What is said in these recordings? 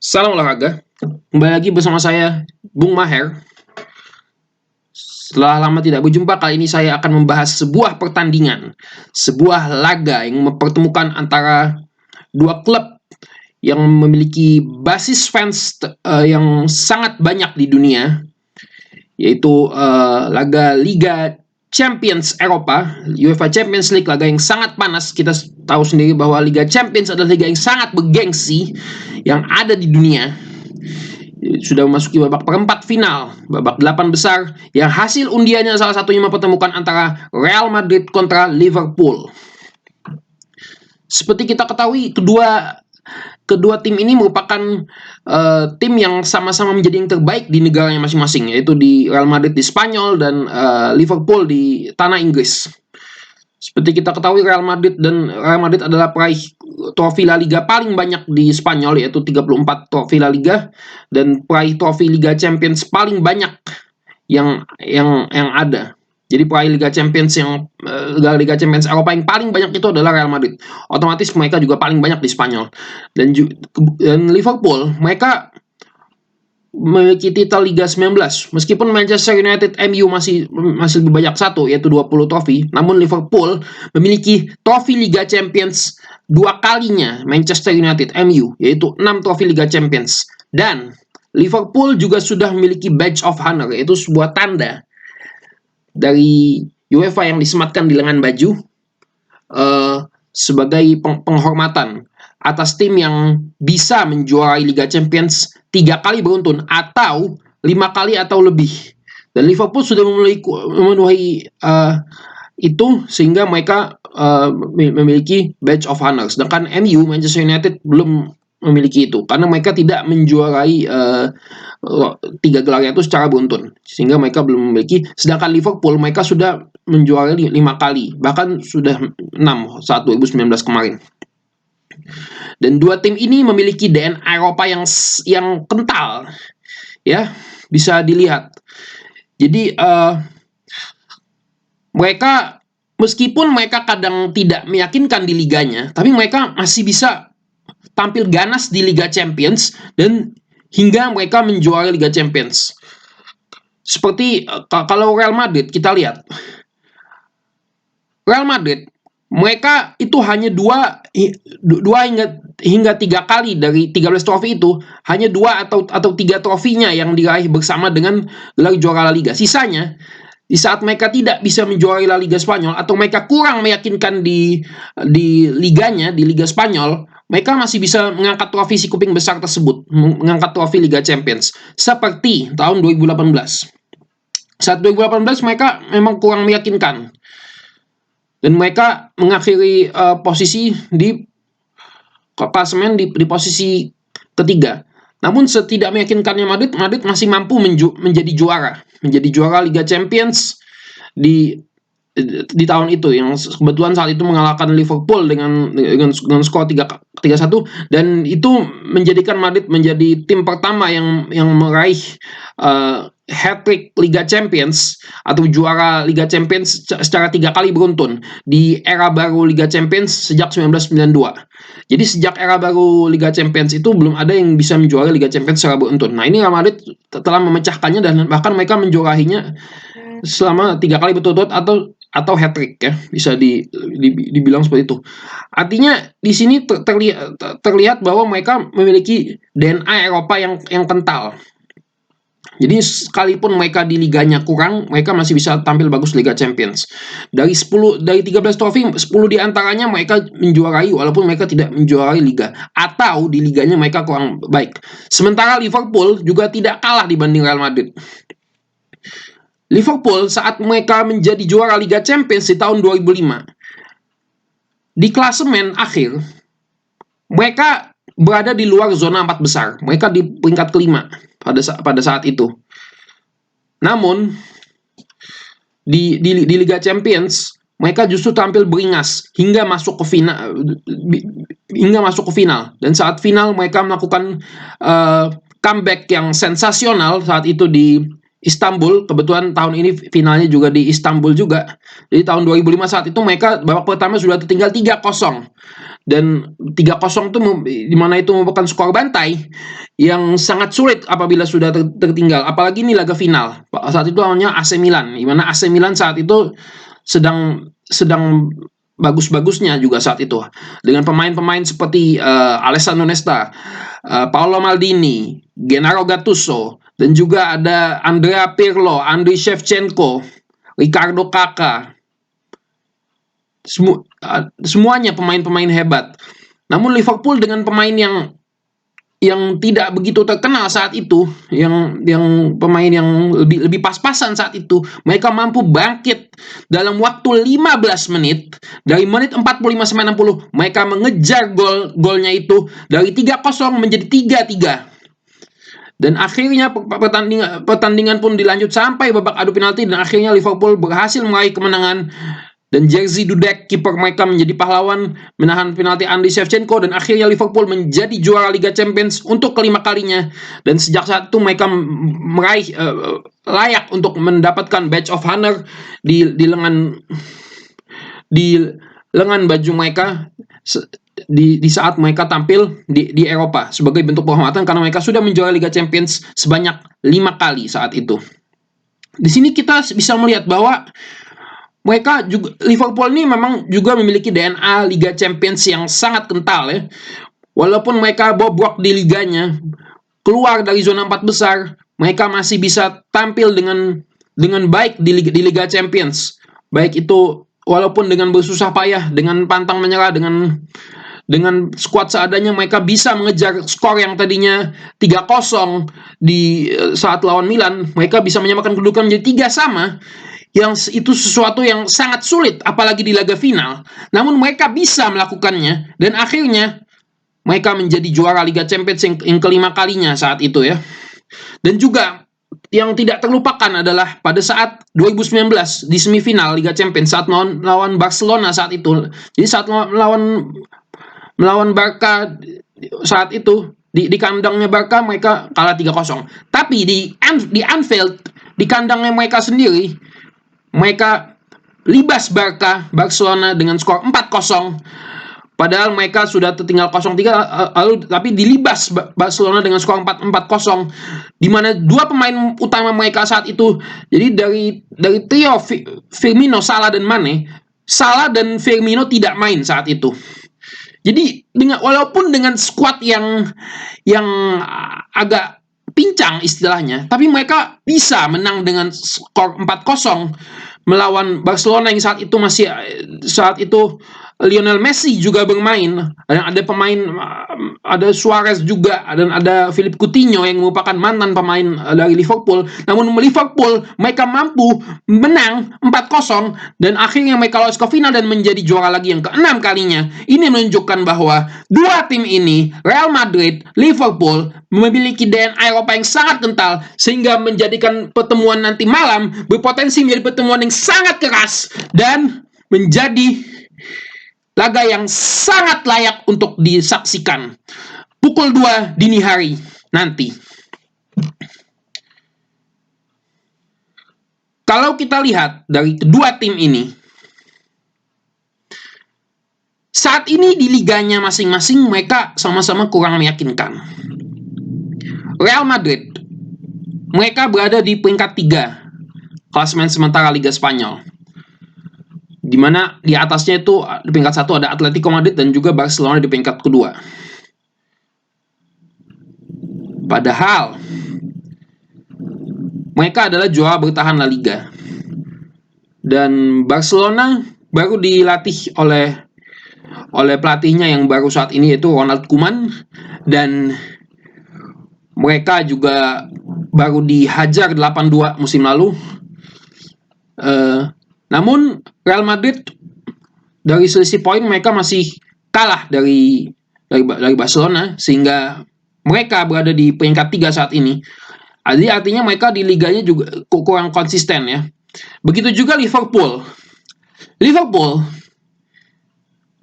Salam olahraga, kembali lagi bersama saya Bung Maher. Setelah lama tidak berjumpa, kali ini saya akan membahas sebuah pertandingan, sebuah laga yang mempertemukan antara dua klub yang memiliki basis fans yang sangat banyak di dunia, yaitu laga Liga Champions Eropa, UEFA Champions League, laga yang sangat panas. Kita tahu sendiri bahwa Liga Champions adalah liga yang sangat bergengsi yang ada di dunia. Sudah memasuki babak perempat final, babak 8 besar, yang hasil undiannya salah satunya mempertemukan antara Real Madrid kontra Liverpool. Seperti kita ketahui, kedua tim ini merupakan tim yang sama-sama menjadi yang terbaik di negaranya masing-masing, yaitu di Real Madrid di Spanyol dan Liverpool di tanah Inggris. Seperti kita ketahui, Real Madrid adalah peraih trofi La Liga paling banyak di Spanyol, yaitu 34 trofi La Liga, dan peraih trofi Liga Champions paling banyak yang ada. Jadi peraih Liga Champions Liga Champions Eropa yang paling banyak itu adalah Real Madrid. Otomatis mereka juga paling banyak di Spanyol. Dan Liverpool, mereka memiliki titel Liga 19. Meskipun Manchester United MU masih lebih banyak satu, yaitu 20 trofi, namun Liverpool memiliki trofi Liga Champions dua kalinya Manchester United MU, yaitu 6 trofi Liga Champions. Dan Liverpool juga sudah memiliki badge of honor, yaitu sebuah tanda dari UEFA yang disematkan di lengan baju sebagai penghormatan atas tim yang bisa menjuarai Liga Champions 3 kali beruntun atau 5 kali atau lebih. Dan Liverpool sudah memenuhi itu sehingga mereka memiliki badge of honor. Sedangkan MU, Manchester United, belum memiliki itu karena mereka tidak menjuarai 3 gelarnya itu secara beruntun, sehingga mereka belum memiliki. Sedangkan Liverpool, mereka sudah menjuarai 5 kali, bahkan sudah 6 saat 2019 kemarin. Dan dua tim ini memiliki DNA Eropa yang kental, ya, bisa dilihat. Jadi mereka, meskipun mereka kadang tidak meyakinkan di liganya, tapi mereka masih bisa tampil ganas di Liga Champions dan hingga mereka menjuarai Liga Champions. Seperti kalau Real Madrid, kita lihat Real Madrid, mereka itu hanya 2 hingga 3 kali dari 13 trofi itu, hanya 2 atau 3 trofinya yang diraih bersama dengan gelar juara La Liga. Sisanya, di saat mereka tidak bisa menjuarai La Liga Spanyol atau mereka kurang meyakinkan di liganya, di Liga Spanyol, mereka masih bisa mengangkat trofi si kuping besar tersebut, mengangkat trofi Liga Champions. Seperti tahun 2018. Saat 2018 mereka memang kurang meyakinkan. Dan mereka mengakhiri posisi di klasemen di posisi ketiga. Namun setidak meyakinkannya Madrid masih mampu menjadi juara Liga Champions di tahun itu, yang kebetulan saat itu mengalahkan Liverpool dengan skor 3-1, dan itu menjadikan Madrid menjadi tim pertama yang meraih hat-trick Liga Champions atau juara Liga Champions secara 3 kali beruntun di era baru Liga Champions sejak 1992. Jadi sejak era baru Liga Champions itu belum ada yang bisa menjuarai Liga Champions secara beruntun. Nah, ini Real Madrid telah memecahkannya dan bahkan mereka menjuarainya selama 3 kali berturut-turut atau hat-trick, ya, bisa dibilang seperti itu. Artinya di sini terlihat bahwa mereka memiliki DNA Eropa yang kental. Jadi sekalipun mereka di liganya kurang, mereka masih bisa tampil bagus Liga Champions. Dari 13 trofi, 10 diantaranya mereka menjuarai walaupun mereka tidak menjuarai liga, atau di liganya mereka kurang baik. Sementara Liverpool juga tidak kalah dibanding Real Madrid. Liverpool saat mereka menjadi juara Liga Champions di tahun 2005, di klasemen akhir mereka berada di luar zona 4 besar. Mereka di peringkat kelima pada saat itu. Namun di Liga Champions mereka justru tampil beringas hingga masuk ke final. Dan saat final mereka melakukan comeback yang sensasional saat itu di Istanbul. Kebetulan tahun ini finalnya juga di Istanbul juga. Jadi tahun 2005 saat itu mereka babak pertama sudah tertinggal 3-0. Dan 3-0 itu di mana itu merupakan skor bantai yang sangat sulit apabila sudah tertinggal. Apalagi ini laga final. Saat itu lawannya AC Milan, di mana AC Milan saat itu sedang bagus-bagusnya juga saat itu, dengan pemain-pemain seperti Alessandro Nesta, Paolo Maldini, Gennaro Gattuso, dan juga ada Andrea Pirlo, Andriy Shevchenko, Ricardo Kakà. Semuanya pemain-pemain hebat. Namun Liverpool dengan pemain yang tidak begitu terkenal saat itu, yang pemain yang lebih pas-pasan saat itu, mereka mampu bangkit dalam waktu 15 menit. Dari menit 45 sampai 60, mereka mengejar golnya itu dari 3-0 menjadi 3-3. Dan akhirnya pertandingan pun dilanjut sampai babak adu penalti, dan akhirnya Liverpool berhasil meraih kemenangan. Dan Jerzy Dudek, kiper mereka, menjadi pahlawan menahan penalti Andriy Shevchenko, dan akhirnya Liverpool menjadi juara Liga Champions untuk kelima kalinya. Dan sejak saat itu mereka meraih layak untuk mendapatkan badge of honor di lengan baju mereka di saat mereka tampil di Eropa, sebagai bentuk penghormatan karena mereka sudah menjuarai Liga Champions sebanyak 5 kali saat itu. Di sini kita bisa melihat bahwa mereka juga, Liverpool ini memang juga memiliki DNA Liga Champions yang sangat kental ya. Walaupun mereka bobrok di liganya, keluar dari zona 4 besar, mereka masih bisa tampil dengan baik di Liga Champions. Baik itu walaupun dengan bersusah payah, dengan pantang menyerah, dengan skuad seadanya, mereka bisa mengejar skor yang tadinya 3-0 di saat lawan Milan, mereka bisa menyamakan kedudukan menjadi 3-3. Yang itu sesuatu yang sangat sulit, apalagi di laga final. Namun mereka bisa melakukannya, dan akhirnya mereka menjadi juara Liga Champions yang kelima kalinya saat itu ya. Dan juga yang tidak terlupakan adalah pada saat 2019 di semifinal Liga Champions saat melawan Barcelona saat itu. Jadi saat melawan Barca saat itu di kandangnya Barca mereka kalah 3-0. Tapi di Anfield, di kandangnya mereka sendiri, mereka libas Barcelona dengan skor 4-0. Padahal mereka sudah tertinggal 0-3, tapi dilibas Barcelona dengan skor 4-0, di mana dua pemain utama mereka saat itu, jadi dari trio Firmino, Salah dan Mane, Salah dan Firmino tidak main saat itu. Jadi walaupun dengan skuad yang agak pincang istilahnya, tapi mereka bisa menang dengan skor 4-0 melawan Barcelona yang saat itu Lionel Messi juga bermain, dan ada pemain, ada Suarez juga, dan ada Philippe Coutinho yang merupakan mantan pemain dari Liverpool. Namun Liverpool mereka mampu menang 4-0, dan akhirnya mereka lolos ke final dan menjadi juara lagi yang ke-6 kalinya. Ini menunjukkan bahwa dua tim ini, Real Madrid, Liverpool, memiliki DNA Eropa yang sangat kental, sehingga menjadikan pertemuan nanti malam berpotensi menjadi pertemuan yang sangat keras dan menjadi laga yang sangat layak untuk disaksikan pukul 2 dini hari nanti. Kalau kita lihat dari kedua tim ini, saat ini di liganya masing-masing mereka sama-sama kurang meyakinkan. Real Madrid, mereka berada di peringkat 3 klasemen sementara Liga Spanyol, di mana di atasnya itu di peringkat 1 ada Atletico Madrid dan juga Barcelona di peringkat kedua. Padahal mereka adalah juara bertahan La Liga, dan Barcelona baru dilatih oleh pelatihnya yang baru saat ini, yaitu Ronald Koeman, dan mereka juga baru dihajar 8-2 musim lalu. Namun Real Madrid dari selisih poin mereka masih kalah dari Barcelona, sehingga mereka berada di peringkat 3 saat ini. Jadi artinya mereka di liganya juga kurang konsisten ya. Begitu juga Liverpool.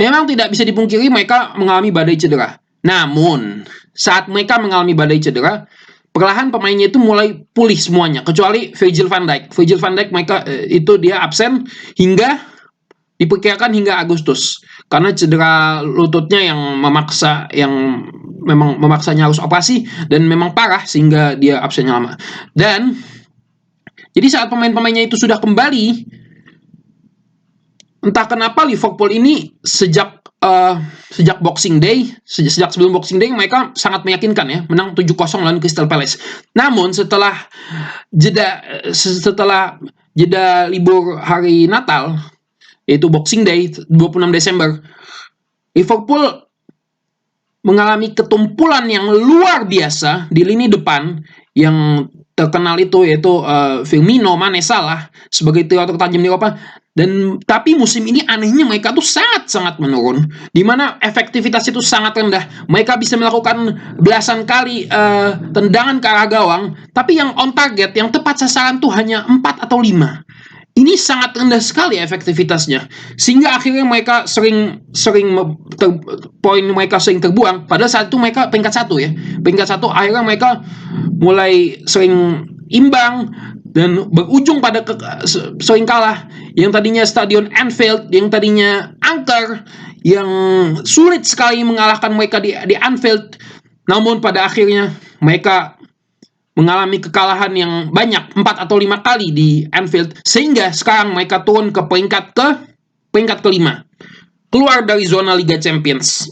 Memang tidak bisa dipungkiri mereka mengalami badai cedera. Namun saat mereka mengalami badai cedera, perlahan pemainnya itu mulai pulih semuanya, kecuali Virgil van Dijk. Virgil van Dijk mereka itu dia absen hingga diperkirakan hingga Agustus karena cedera lututnya yang memang memaksanya harus operasi dan memang parah sehingga dia absennya lama. Dan jadi saat pemain-pemainnya itu sudah kembali, entah kenapa Liverpool ini sejak Boxing Day, sejak sebelum Boxing Day mereka sangat meyakinkan ya, menang 7-0 lawan Crystal Palace. Namun setelah jeda libur hari Natal, yaitu Boxing Day 26 Desember, Liverpool mengalami ketumpulan yang luar biasa di lini depan. Yang terkenal itu yaitu Firmino, Mane, Salah sebagai trio tertajam di Eropa. Tapi musim ini anehnya mereka tuh sangat menurun, di mana efektivitas itu sangat rendah. Mereka bisa melakukan belasan kali tendangan ke arah gawang, tapi yang on target, yang tepat sasaran tuh hanya 4 atau 5. Ini sangat rendah sekali efektivitasnya, sehingga akhirnya mereka poin mereka sering terbuang. Padahal saat itu mereka peringkat 1 ya, peringkat 1. Akhirnya mereka mulai sering imbang dan berujung pada sering kalah. Yang tadinya Stadion Anfield, yang tadinya angker, yang sulit sekali mengalahkan mereka di Anfield, namun pada akhirnya mereka mengalami kekalahan yang banyak, 4 atau 5 kali di Anfield, sehingga sekarang mereka turun ke peringkat kelima, keluar dari zona Liga Champions.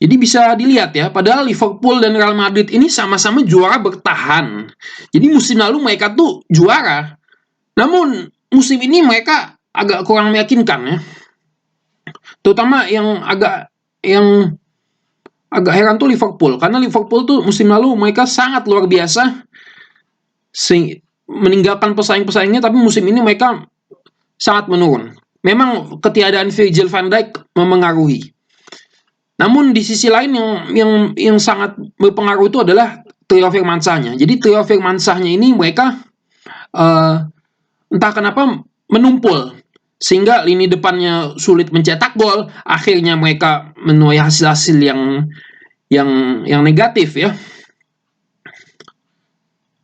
Jadi bisa dilihat ya, padahal Liverpool dan Real Madrid ini sama-sama juara bertahan. Jadi musim lalu mereka tuh juara, namun musim ini mereka agak kurang meyakinkan ya. Terutama yang agak heran tuh Liverpool, karena Liverpool tuh musim lalu mereka sangat luar biasa meninggalkan pesaing-pesaingnya, tapi musim ini mereka sangat menurun. Memang ketiadaan Virgil van Dijk memengaruhi. Namun di sisi lain yang sangat berpengaruh itu adalah trio Firmansahnya. Jadi trio Firmansahnya ini mereka entah kenapa menumpul, sehingga lini depannya sulit mencetak gol. Akhirnya mereka menuai hasil-hasil yang negatif ya.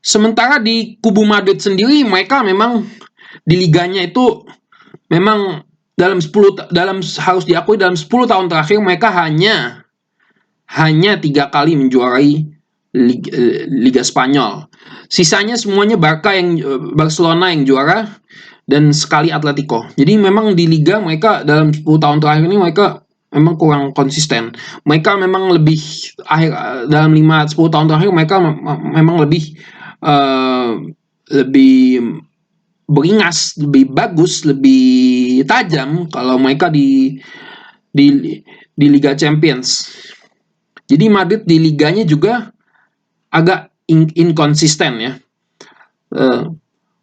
Sementara di kubu Madrid sendiri, mereka memang di liganya itu memang harus diakui dalam 10 tahun terakhir mereka hanya 3 kali menjuarai Liga Spanyol. Sisanya semuanya Barcelona yang juara dan sekali Atletico. Jadi memang di liga mereka dalam 10 tahun terakhir ini mereka memang kurang konsisten. Mereka memang lebih dalam 5-10 tahun terakhir mereka memang lebih beringas, lebih bagus, lebih tajam kalau mereka di Liga Champions. Jadi Madrid di liganya juga agak inkonsisten ya.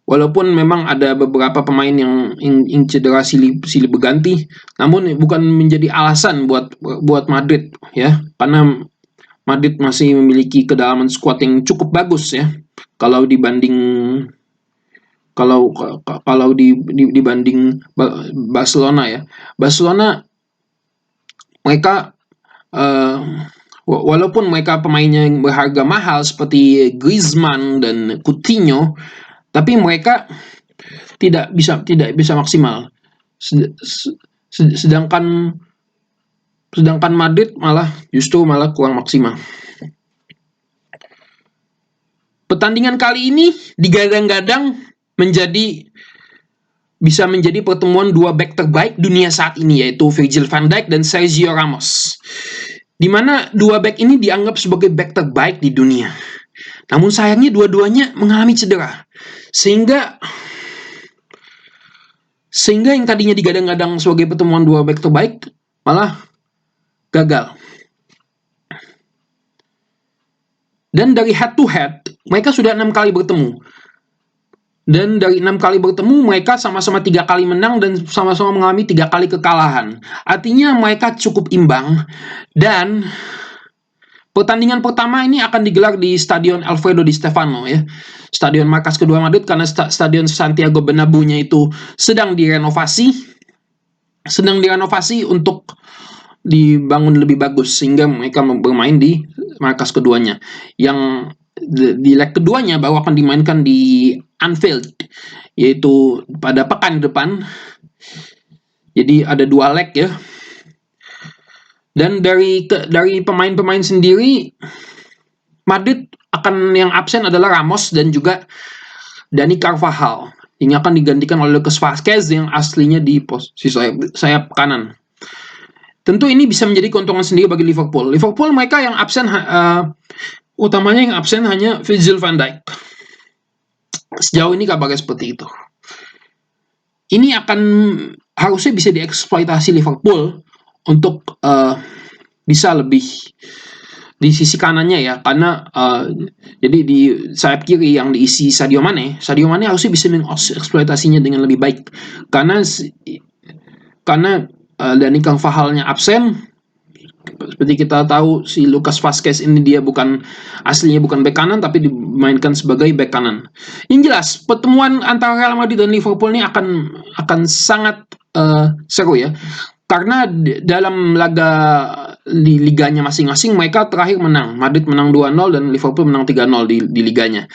Walaupun memang ada beberapa pemain yang cedera silih berganti, namun bukan menjadi alasan buat Madrid ya, karena Madrid masih memiliki kedalaman skuad yang cukup bagus ya. Kalau dibanding Barcelona ya. Barcelona mereka walaupun mereka pemainnya yang berharga mahal seperti Griezmann dan Coutinho, tapi mereka tidak bisa maksimal. Sedangkan Madrid justru kurang maksimal. Pertandingan kali ini digadang-gadang bisa menjadi pertemuan 2 bek terbaik dunia saat ini, yaitu Virgil van Dijk dan Sergio Ramos. Di mana 2 bek ini dianggap sebagai bek terbaik di dunia. Namun sayangnya dua-duanya mengalami cedera. Sehingga yang tadinya digadang-gadang sebagai pertemuan 2 bek terbaik malah gagal. Dan dari head to head, mereka sudah 6 kali bertemu. Dan dari 6 kali bertemu, mereka sama-sama 3 kali menang dan sama-sama mengalami 3 kali kekalahan. Artinya mereka cukup imbang. Dan pertandingan pertama ini akan digelar di Stadion Alfredo Di Stefano ya. Stadion markas kedua Madrid, karena Stadion Santiago Bernabeu-nya itu sedang direnovasi untuk dibangun lebih bagus, sehingga mereka bermain di markas keduanya. Yang di leg keduanya baru akan dimainkan di Anfield, yaitu pada pekan depan. Jadi ada 2 leg ya. Dan dari pemain-pemain sendiri, Madrid akan yang absen adalah Ramos dan juga Dani Carvajal. Ini akan digantikan oleh Lucas Vazquez yang aslinya di posisi sayap kanan. Tentu ini bisa menjadi keuntungan sendiri bagi Liverpool. Liverpool mereka yang absen utamanya yang absen hanya Virgil van Dijk. Sejauh ini kabarnya seperti itu. Ini akan harusnya bisa dieksploitasi Liverpool untuk bisa lebih di sisi kanannya ya, karena jadi di sayap kiri yang diisi Sadio Mane harusnya bisa mengeksploitasinya dengan lebih baik, karena Dani Carvajalnya absen. Seperti kita tahu, si Lucas Vazquez ini dia aslinya bukan bek kanan tapi dimainkan sebagai bek kanan. Yang jelas pertemuan antara Real Madrid dan Liverpool ini akan sangat seru ya, karena dalam laga di liganya masing-masing mereka terakhir menang. Madrid menang 2-0 dan Liverpool menang 3-0 di liganya.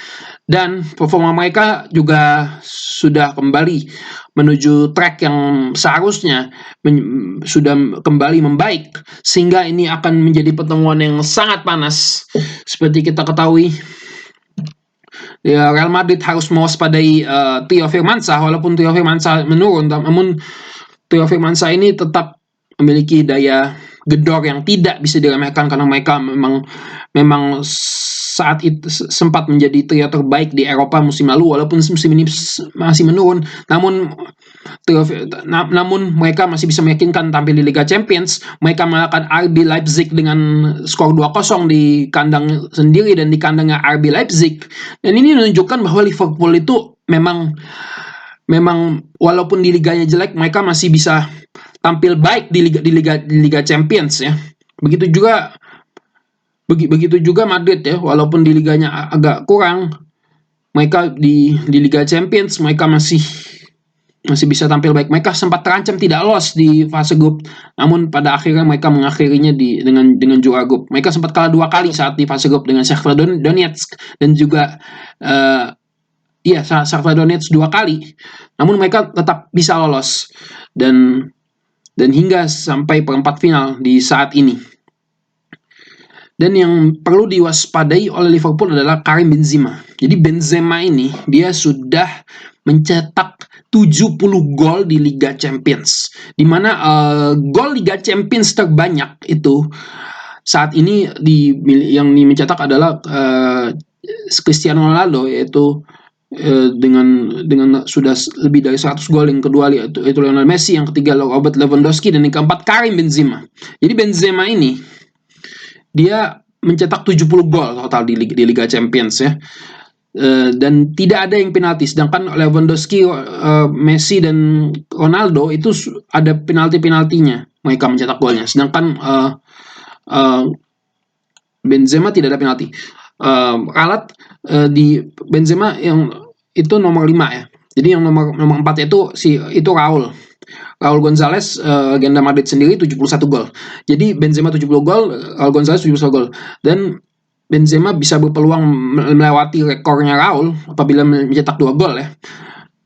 Dan performa mereka juga sudah kembali menuju track yang seharusnya sudah kembali membaik, sehingga ini akan menjadi pertemuan yang sangat panas. Seperti kita ketahui, ya, Real Madrid harus mewaspadai Theo Firmansyah. Walaupun Theo Firmansyah menurun, namun Theo Firmansyah ini tetap memiliki daya gedor yang tidak bisa diremehkan, karena mereka memang saat itu sempat menjadi trio terbaik di Eropa musim lalu. Walaupun musim ini masih menurun, namun mereka masih bisa meyakinkan tampil di Liga Champions. Mereka mengalahkan RB Leipzig dengan skor 2-0 di kandang sendiri dan di kandangnya RB Leipzig. Dan ini menunjukkan bahwa Liverpool itu memang walaupun di liganya jelek, mereka masih bisa tampil baik di Liga Champions ya. Begitu juga Madrid ya, walaupun di liganya agak kurang, mereka di Liga Champions mereka masih bisa tampil baik. Mereka sempat terancam tidak lolos di fase grup, namun pada akhirnya mereka mengakhirinya dengan juara grup. Mereka sempat kalah 2 kali saat di fase grup dengan Shakhtar Donetsk dan juga Shakhtar Donetsk 2 kali. Namun mereka tetap bisa lolos dan hingga sampai perempat final di saat ini. Dan yang perlu diwaspadai oleh Liverpool adalah Karim Benzema. Jadi Benzema ini dia sudah mencetak 70 gol di Liga Champions, di mana gol Liga Champions terbanyak itu saat ini yang mencetak adalah Cristiano Ronaldo, yaitu dengan sudah lebih dari 100 gol. Yang kedua itu Lionel Messi, yang ketiga Robert Lewandowski, dan yang keempat Karim Benzema. Jadi Benzema ini dia mencetak 70 gol total di Liga Champions ya. Dan tidak ada yang penalti, sedangkan Lewandowski, Messi dan Ronaldo itu ada penaltinya mereka mencetak golnya, sedangkan Benzema tidak ada penalti. Alat di Benzema yang itu nomor 5 ya. Jadi yang nomor 4 itu Raul Gonzalez, legenda Madrid sendiri, 71 gol. Jadi Benzema 70 gol, Raul Gonzalez 71 gol. Dan Benzema bisa berpeluang melewati rekornya Raul apabila mencetak 2 gol ya.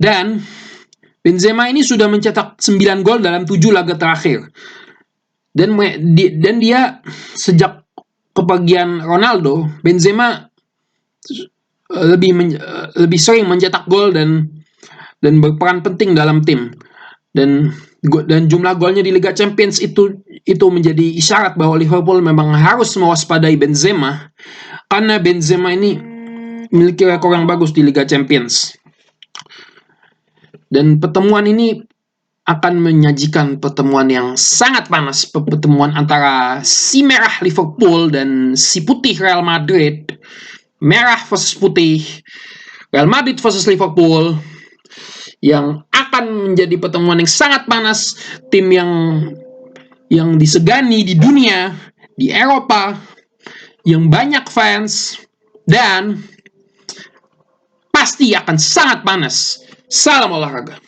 Dan Benzema ini sudah mencetak 9 gol dalam 7 laga terakhir. Dan dia sejak kepergian Ronaldo, Benzema lebih sering mencetak gol dan berperan penting dalam tim. Dan jumlah golnya di Liga Champions itu menjadi isyarat bahwa Liverpool memang harus mewaspadai Benzema, karena Benzema ini memiliki rekor yang bagus di Liga Champions. Dan pertemuan ini akan menyajikan pertemuan yang sangat panas, pertemuan antara si merah Liverpool dan si putih Real Madrid. Merah versus putih, Real Madrid versus Liverpool, yang akan menjadi pertemuan yang sangat panas. Tim yang disegani di dunia, di Eropa, yang banyak fans, dan pasti akan sangat panas. Salam olahraga.